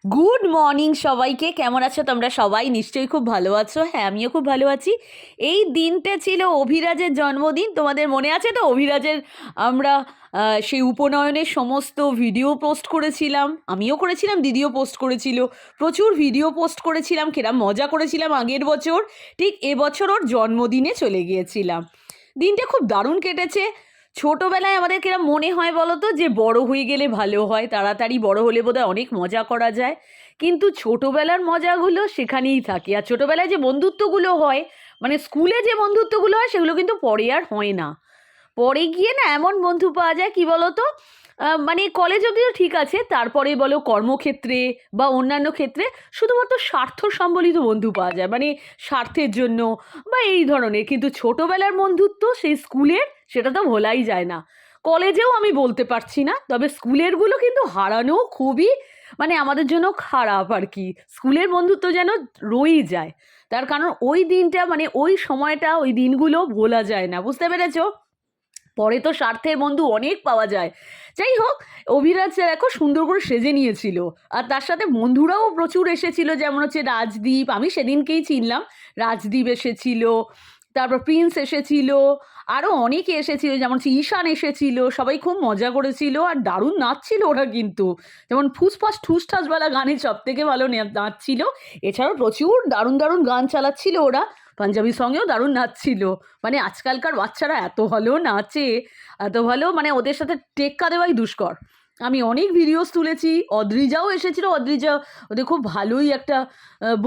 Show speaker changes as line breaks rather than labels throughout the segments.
Good morning সবাইকে। কেমন আছো তোমরা সবাই? নিশ্চয়ই খুব ভালো আছো। হ্যাঁ, আমিও খুব ভালো আছি। এই দিনটা ছিল অভিরাজের জন্মদিন। তোমাদের মনে আছে তো অভিরাজের আমরা সেই উপনয়নের সমস্ত ভিডিও পোস্ট করেছিলাম। আমিও করেছিলাম, দিদিও পোস্ট করেছিল। প্রচুর ভিডিও পোস্ট করেছিলাম, কিরম মজা করেছিলাম আগের বছর। ঠিক এবছর ওর জন্মদিনে চলে গিয়েছিলাম। দিনটা খুব দারুণ কেটেছে। ছোটোবেলায় আমাদের কিরম মনে হয় বলো তো, যে বড় হয়ে গেলে ভালো হয়, তাড়াতাড়ি বড় হলে বোধহয় অনেক মজা করা যায়। কিন্তু ছোটোবেলার মজাগুলো সেখানেই থাকে। আর ছোটোবেলায় যে বন্ধুত্বগুলো হয়, মানে স্কুলে যে বন্ধুত্বগুলো হয়, সেগুলো কিন্তু পরে আর হয় না। পরে গিয়ে না এমন বন্ধু পাওয়া যায়, কি বলো তো, মানে কলেজ অবধিও ঠিক আছে, তারপরে বলো কর্মক্ষেত্রে বা অন্যান্য ক্ষেত্রে শুধুমাত্র স্বার্থ সম্বলিত বন্ধু পাওয়া যায়, মানে স্বার্থের জন্য বা এই ধরনের। কিন্তু ছোটোবেলার বন্ধুত্ব সেই স্কুলের, সেটা তো ভোলাই যায় না। কলেজেও আমি বলতে পারছি না, তবে স্কুলেরগুলো কিন্তু হারানো খুবই, মানে আমাদের জন্য খারাপ আর কি। স্কুলের বন্ধুত্ব যেন রয়েই যায়। তার কারণ ওই দিনটা, মানে ওই সময়টা, ওই দিনগুলো ভোলা যায় না, বুঝতে পেরেছো? পরে তো স্বার্থের বন্ধু অনেক পাওয়া যায়। যাই হোক, অভিরাজ দেখো সুন্দর করে সেজে নিয়েছিল। আর তার সাথে বন্ধুরাও প্রচুর এসেছিল, যেমন হচ্ছে রাজদীপ, আমি সেদিনকেই চিনলাম। রাজদীপ এসেছিল, তারপর প্রিন্স এসেছিল, আরও অনেকে এসেছিল, যেমন হচ্ছে ঈশান এসেছিল। সবাই খুব মজা করেছিল আর দারুণ নাচছিল ওরা কিন্তু। যেমন ফুসফাস ঠুসঠাসওয়ালা গানে সব থেকে ভালো নাচছিল। এছাড়াও প্রচুর দারুণ দারুণ গান চালাচ্ছিল ওরা। পাঞ্জাবি সঙ্গেও দারুণ নাচছিল। মানে আজকালকার বাচ্চারা এত ভালো নাচে, এত ভালো, মানে ওদের সাথে টেক্কা দেওয়াই দুষ্কর। আমি অনেক ভিডিওস তুলেছি। অদ্রিজাও এসেছিল। অদ্রিজা, ওদের খুব ভালোই একটা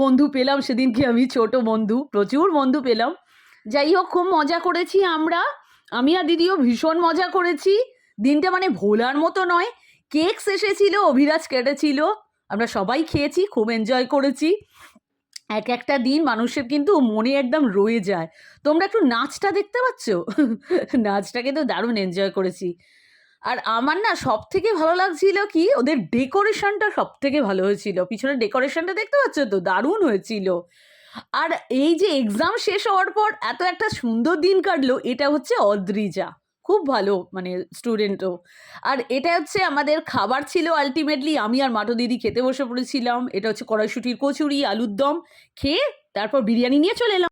বন্ধু পেলাম সেদিনকে আমি, ছোট বন্ধু, প্রচুর বন্ধু পেলাম। যাই হোক, খুব মজা করেছি আমরা। আমি আর দিদিও ভীষণ মজা করেছি। দিনটা মানে ভোলার মতো নয়। কেকস এসেছিল, অভিরাজ কেটেছিল, আমরা সবাই খেয়েছি, খুব এনজয় করেছি। এক একটা দিন মানুষের কিন্তু মনে একদম রয়ে যায়। তোমরা একটু নাচটা দেখতে পাচ্ছ? নাচটা কিন্তু দারুণ এনজয় করেছি। আর আমার না সব থেকে ভালো লাগছিল কি, ওদের ডেকোরেশনটা সব থেকে ভালো হয়েছিল। পিছনের ডেকোরেশনটা দেখতে পাচ্ছ তো, দারুণ হয়েছিল। আর এই যে এক্সাম শেষ হওয়ার পর এত একটা সুন্দর দিন কাটলো, এটা হচ্ছে অদ্রিজা। খুব ভালো, মানে স্টুডেন্টও। আর এটা হচ্ছে আমাদের খাবার ছিল আলটিমেটলি। আমি আর মাটো দিদি খেতে বসে পড়েছিলাম। এটা হচ্ছে কড়াইশুঁটির কচুরি, আলুর দম। খেয়ে তারপর বিরিয়ানি নিয়ে চলে এলাম।